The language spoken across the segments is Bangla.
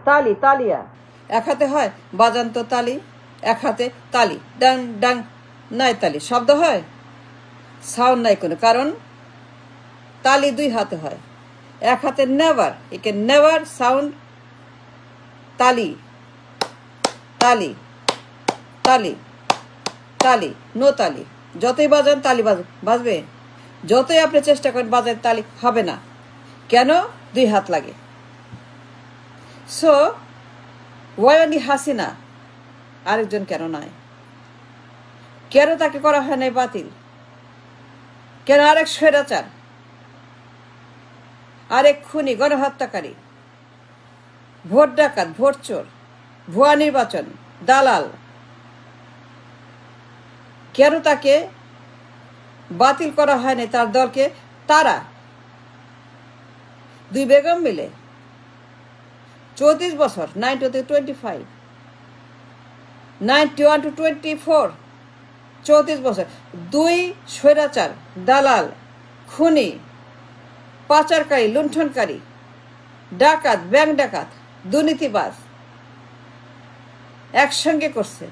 তালি, তালিয়া। এক হাতে হয় বাজান্ত তালি, এক হাতে তালি, ডাং ডাং, নাই তালি, শব্দ হয়, সাউন্ড নাই কোনো, কারণ তালি দুই হাতে হয়। এক হাতে never, you can never sound তালি, তালি, তালি, তালি, নো তালি। যতই বাজান তালি বাজবে, যতই আপনি চেষ্টা করেন বাজার তালি হবে না। কেন? দুই হাত লাগে। সো ওয়াই অনলি হাসিনা, আরেকজন কেন নয়? কেন তাকে করা হয় নাই বাতিল? কেন আরেক স্বৈরাচার, আরেক খুনি, গণহত্যাকারী, ভোট ডাকাত, ভোট চোর, ভুয়া নির্বাচন, দালাল, কেন তাকে বাতিল করা হয়নি? তার দলকে তারা দুই বেগম মিলে 34 বছর, 90 to 25, 91 to 24, 34 বছর, দুই স্বৈরাচার, দালাল, খুনি, পাচারকারী, লুণ্ঠনকারী, ডাকাত, ব্যাংক ডাকাত, দুর্নীতিবাজ একসঙ্গে করছে।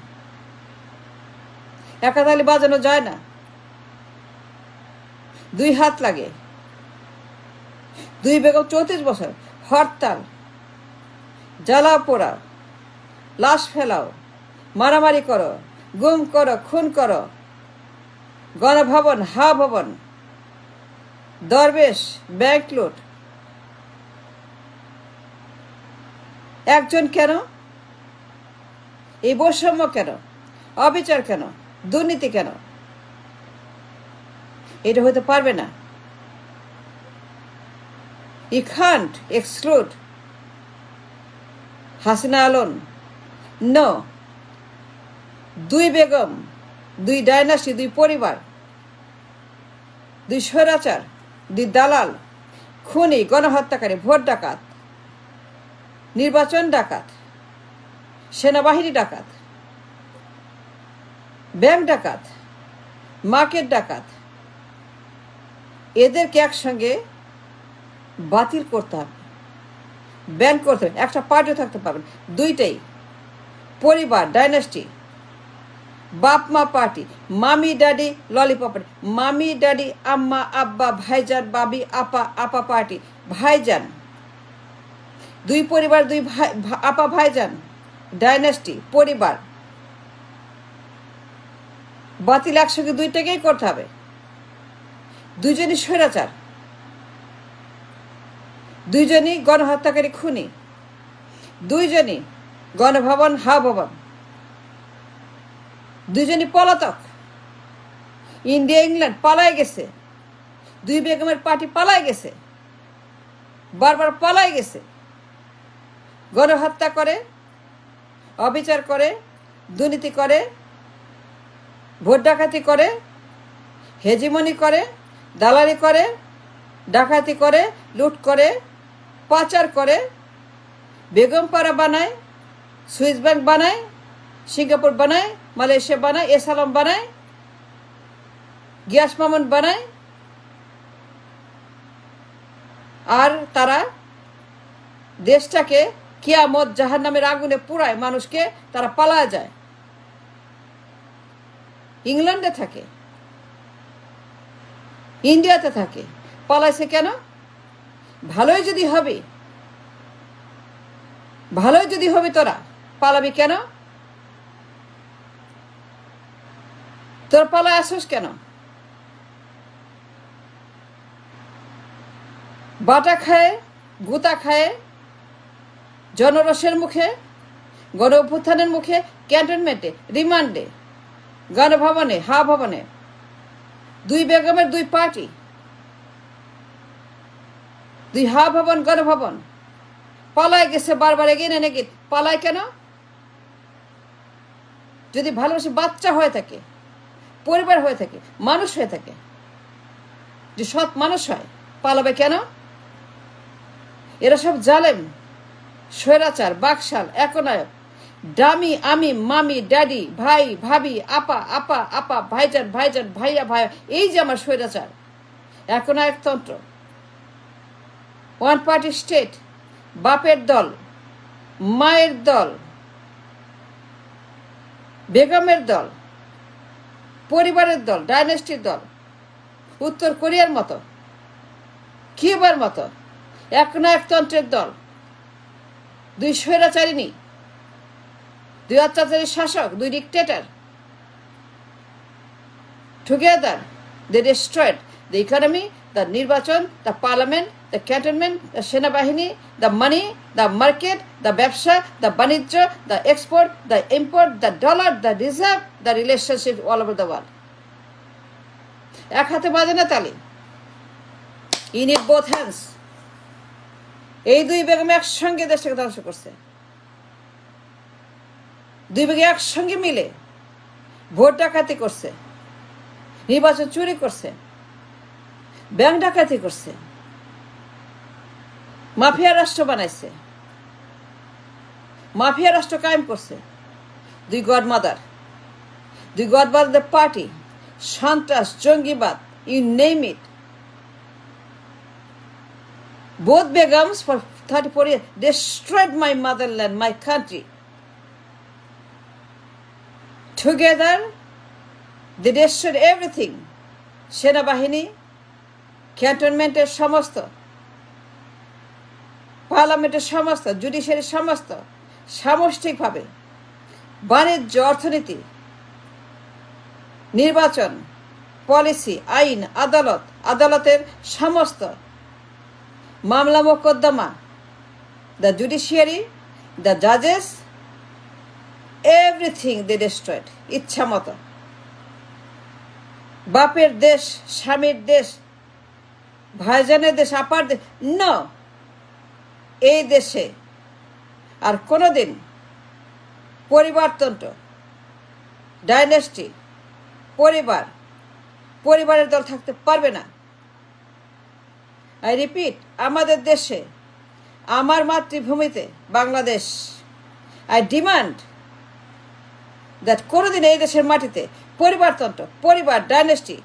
একা তালি বাজানো যায় না, দুই হাত লাগে। দুই বেগম 34 বছর হরতাল, জ্বালাও পোড়াও, লাশ ফেলাও, মারামারি করো, গুম করো, খুন করো, গণভবন, হা ভবন, দরবেশ, ব্যাংক লুট। একজন কেন? এই বৈষম্য কেন? অবিচার কেন? দুর্নীতি কেন? এটা হতে পারবে না। You can't exclude Hasina Alam. No, দুই বেগম, দুই ডাইনাস্টি, দুই পরিবার, দুই স্বৈরাচার, দুই দালাল, খুনি, গণহত্যাকারী, ভোট ডাকাত, নির্বাচন ডাকাত, সেনাবাহিনী ডাকাত, ব্যাংক ডাকাত, মার্কেট ডাকাত, এদেরকে একসঙ্গে বাতিল করতে হবে, ব্যান করতে হবে। একটা পার্টিও থাকতে পারবেন, দুইটাই পরিবার, ডাইনাস্টি, বাপ মা পার্টি, মামি ড্যাডি ললিপপ, মামি ড্যাডি আম্মা আব্বা ভাইজান বাবি আপা আপা পার্টি, ভাইজান, দুই পরিবার, দুই ভাই আপা ভাইজান, ডাইনাস্টি, পরিবার, বাতিল একসঙ্গে দুইটাকেই করতে হবে। দুইজনই স্বৈরাচার, দুইজনই গণহত্যাকারী, খুনি, দুইজনই গণভবন, হা ভবন, দুইজনই পলাতক। ইন্ডিয়া ইংল্যান্ড পালায় গেছে, দুই বেগমের পার্টি পালায় গেছে, বারবার পালায় গেছে। গণহত্যা করে, অবিচার করে, দুর্নীতি করে, ভোট ডাকাতি করে, হেজিমনি করে, দালালি করে, ডাকাতি করে, লুট করে, পাচার করে, বেগমপাড়া বানায়, সুইস ব্যাংক বানায়, সিঙ্গাপুর বানায়, মালয়েশিয়া বানায়, এসালাম বানায়, গিয়াস মামুন বানায়। আর তারা দেশটাকে কিয়ামত জাহান্নামের আগুনে পুরায়, মানুষকে তারা পালায় যায়। ইংল্যান্ডে থাকে, ইন্ডিয়াতে থাকে, পালাইছে কেন? ভালোই যদি হবে, ভালোই যদি হবে, তোরা পালাবি কেন? তোর পালায় আসোস কেন? বাটা খায়, গুতা খায়, জনরসের মুখে, গণ অভ্যুত্থানের মুখে, ক্যান্টনমেন্টে, রিমান্ডে, গণভবনে, হা ভবনে, দুই বেগমের দুই পার্টি, দুই হা ভবন, গণভবন, পালায় গেছে বারবার, এগিয়ে নেনে গিয়ে পালায় কেন? যদি ভালোবাসে বাচ্চা হয়ে থাকে, পরিবার হয়ে থাকে, মানুষ হয়ে থাকে, যে সৎ মানুষ হয়, পালাবে কেন? এরা সব জালেম, স্বৈরাচার, বাকশাল, একনায়ক, ডামি, আমি, মামি, ড্যাডি, ভাই, ভাবি, আপা আপা আপা, ভাইজান ভাইজান, ভাইয়া ভাইয়া, এই যে আমার স্বৈরাচার, একনায়কতন্ত্র, ওয়ান পার্টি স্টেট, বাপের দল, মায়ের দল, বেগমের দল, পরিবারের দল, ডাইনেস্টির দল, উত্তর কোরিয়ার মতো, কিউবার মতো এক না একতন্ত্রের দল, দুই স্বৈরাচারিণী, দুই অত্যাচারী শাসক, দুই dictator, together they destroyed the economy, the নির্বাচন, the parliament, the cantonment, the সেনাবাহিনী, the money, the market, the ব্যবসা, the বাণিজ্য, the export, the import, the dollar, the reserve, the relationship all over the world. এক হাতে বাজে না তালি, you need both hands. এই দুই বেগম একসঙ্গে দেশটাকে ধ্বংস করছে, দুই বেগম একসঙ্গে মিলে ভোট ডাকাতি করছে, নির্বাচন চুরি করছে, ব্যাংক ডাকাতি করছে, মাফিয়া রাষ্ট্র বানাইছে, মাফিয়া রাষ্ট্র কায়েম করছে। দুই গডমাদার পার্টি, সন্ত্রাস, জঙ্গিবাদ, you name it. Both Begums for 34 years destroyed my motherland, my country. Together, they destroyed everything. সেনাবাহিনী, ক্যান্টনমেন্টের সমস্ত, পার্লামেন্টের সমস্ত, জুডিশিয়ারির সমস্ত, সামষ্টিকভাবে বাণিজ্য, অর্থনীতি, নির্বাচন, পলিসি, আইন, আদালতের সমস্ত মামলা মোকদ্দমা, the judiciary, the judges, everything they destroyed. ইচ্ছা মতো বাপের দেশ, স্বামীর দেশ, ভাইজানের দেশ, আপার দেশ, না, এই দেশে আর কোনোদিন পরিবারতন্ত্র, ডাইনেস্টি, পরিবারের দল থাকতে পারবে না। আই রিপিট, আমাদের দেশে, আমার মাতৃভূমিতে বাংলাদেশ, আই ডিমান্ড দ্যাট কোনোদিন এই দেশের মাটিতে পরিবারতন্ত্র, ডাইনেস্টি,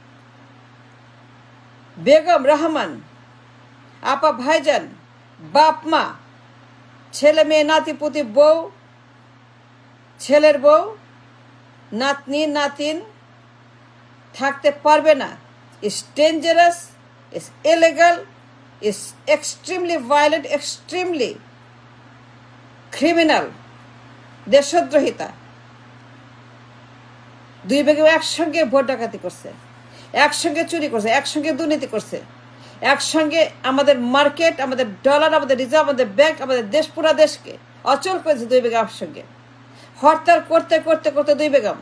বেগম রহমান, আপা ভাইজান, বাপ মা, ছেলে মেয়ে, নাতি পুতি, বউ, ছেলের বউ, নাতনি নাতিন থাকতে পারবে না। It's dangerous, it's illegal, is extremely violent, extremely criminal, দেশদ্রোহিতা। দুই বেগম একসঙ্গে ভোট ডাকাতি করছে, একসঙ্গে চুরি করছে, একসঙ্গে দুর্নীতি করছে, একসঙ্গে আমাদের মার্কেট, আমাদের ডলার, আমাদের রিজার্ভ, আমাদের ব্যাংক, আমাদের দেশ, পুরা দেশকে অচল করেছে দুই বেগম একসঙ্গে। হরতাল করতে করতে করতে দুই বেগম,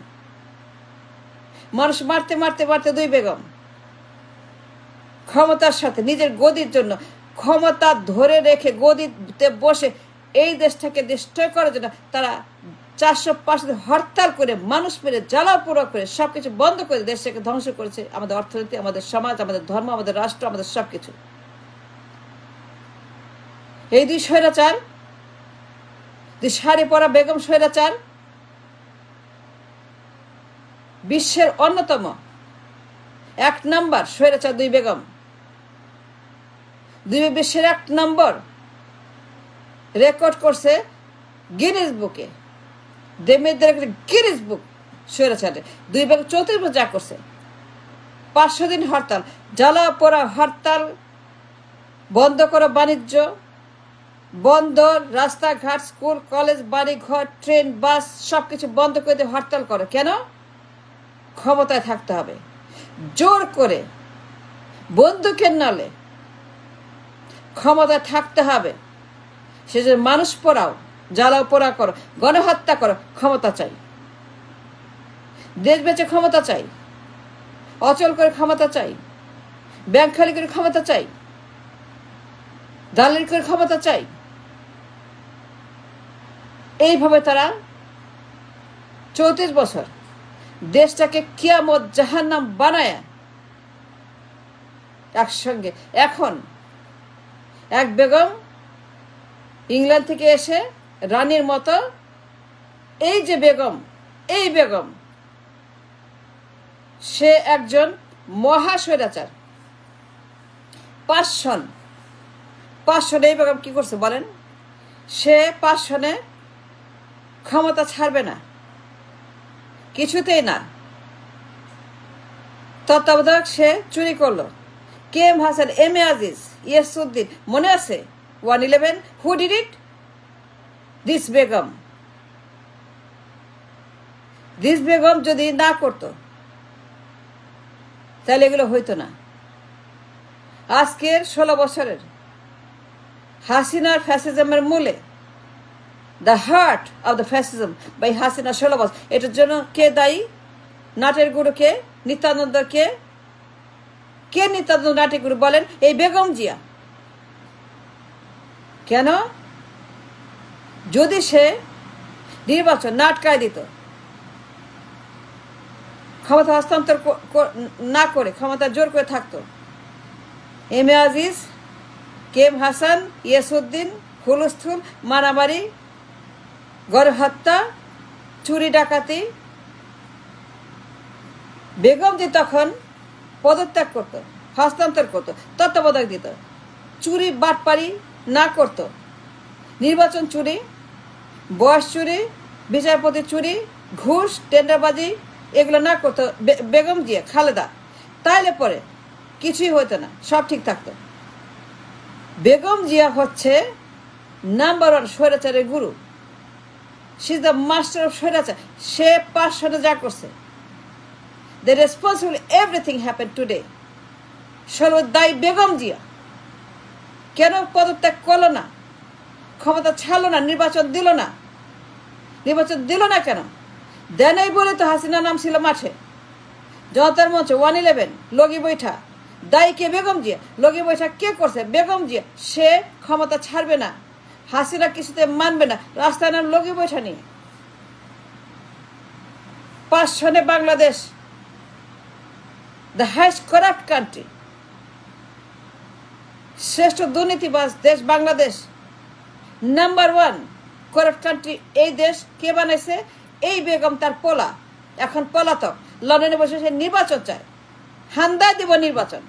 মানুষ মারতে মারতে মারতে দুই বেগম ক্ষমতার সাথে নিজের গদির জন্য ক্ষমতা ধরে রেখে গদিতে বসে এই দেশটাকে ডিস্ট্রয় করার জন্য তারা 400-500 হরতাল করে, মানুষ মেরে, জ্বালা পোড়া করে, সবকিছু বন্ধ করে দেশটাকে ধ্বংস করেছে। আমাদের অর্থনীতি, আমাদের সমাজ, আমাদের ধর্ম, আমাদের রাষ্ট্র, আমাদের সবকিছু। এই দুই স্বৈরাচার, দুই শাড়ি পরা বেগম স্বৈরাচার বিশ্বের অন্যতম 1 নম্বর স্বৈরাচার। দুই বেগম বিশ্বের 1 নম্বর রেকর্ড করছে গিনেস বুকে, গিনেস বুক স্বৈরাচারে। দুই বেগম 34 বছর যা করছে, 500 দিন হরতাল, জ্বালা পোড়া হরতাল, বন্ধ করো বাণিজ্য, বন্ধ রাস্তাঘাট, স্কুল, কলেজ, বাড়ি ঘর, ট্রেন, বাস, সবকিছু বন্ধ করে দিয়ে হরতাল করো। কেন? ক্ষমতায় থাকতে হবে, জোর করে বন্দুকের নালে ক্ষমতায় থাকতে হবে। সেজন্য মানুষ পোড়াও, জ্বালাও পোড়া করো, গণহত্যা করো, ক্ষমতা চাই, দেশ বেচে ক্ষমতা চাই, অচল করে ক্ষমতা চাই, ব্যাংক খালি করে ক্ষমতা চাই, দালালি করে ক্ষমতা চাই। এইভাবে তারা 34 বছর দেশটাকে কিয়ামত জাহান্নাম বানায় একসঙ্গে। এখন এক বেগম ইংল্যান্ড থেকে এসে রানীর মতো, এই যে বেগম, এই বেগম সে একজন মহা স্বৈরাচার। 500 এই বেগম কি করছে বলেন? সে 5 সনে ক্ষমতা ছাড়বে না, কিছুতেই না। তত্ত্বাবধায়ক সে চুরি করলো। KM হাসান, MA আজিজ, ইয়াসউদ্দিন, মনে আছে 111? Who did it? This Begum. This Begum যদি না করতো তাহলে এগুলো হইতো না। আজকের 16 বছরের হাসিনার ফ্যাসিজমের মূলে, the heart of the fascism by Hasina 16 বছর, এটার জন্য কে দায়ী? নাটের গুরু কে? নিত্যানন্দ কে? কে নিত্যানন্দ নাটের গুরু বলেন? এই বেগম জিয়া। কেন? যদি সে নির্বাচন না আটকায় দিত, ক্ষমতা হস্তান্তর না করে ক্ষমতা জোর করে থাকতো, MA আজিজ, KM হাসান, ইয়াসউদ্দিন, হুলস্থুল, মারামারি, গণহত্যা, চুরি ডাকাতি, বেগম জি তখন পদত্যাগ করতো, হস্তান্তর করতো, তত্ত্বাবধায়ক দিত, চুরি বাটপারি না করতো, নির্বাচন চুরি, বয়স চুরি, বিচারপতি চুরি, ঘুষ, টেন্ডারবাজি এগুলো না করতো বেগম জিয়া, খালেদা, তাইলে পরে কিছুই হইতো না, সব ঠিক থাকতো। বেগম জিয়া হচ্ছে নাম্বার 1 স্বৈরাচারের গুরু। She is the master of স্বৈরাচার। সে 5 সনে যা করছে, the responsible everything happen today, সর্বদায়ী বেগম জিয়া। কেন পদত্যাগ করলো না, ক্ষমতা ছাড়লো না, নির্বাচন দিল না? নির্বাচন দিল না কেন? দেনাই বলে তো হাসিনা নাম ছিল মাঠে, জনতার মঞ্চে 111, লগি বৈঠা। দায়ী কে? বেগম জিয়া। লগি বৈঠা কে করছে? বেগম জিয়া। সে ক্ষমতা ছাড়বে না, হাসিনা কিছুতে মানবে না, রাস্তায় নাম লগি বৈঠা নিয়ে। 5 সনে Bangladesh, the highest corrupt country, শ্রেষ্ঠ দুর্নীতিবাজ দেশ বাংলাদেশ, নাম্বার 1 করাপ্ট কান্ট্রি। এই দেশ কে বানাইছে? এই বেগম, তার পোলা, এখন পলাতক, লন্ডনে বসে সে নির্বাচন চায়, হান্দায় দিব নির্বাচন।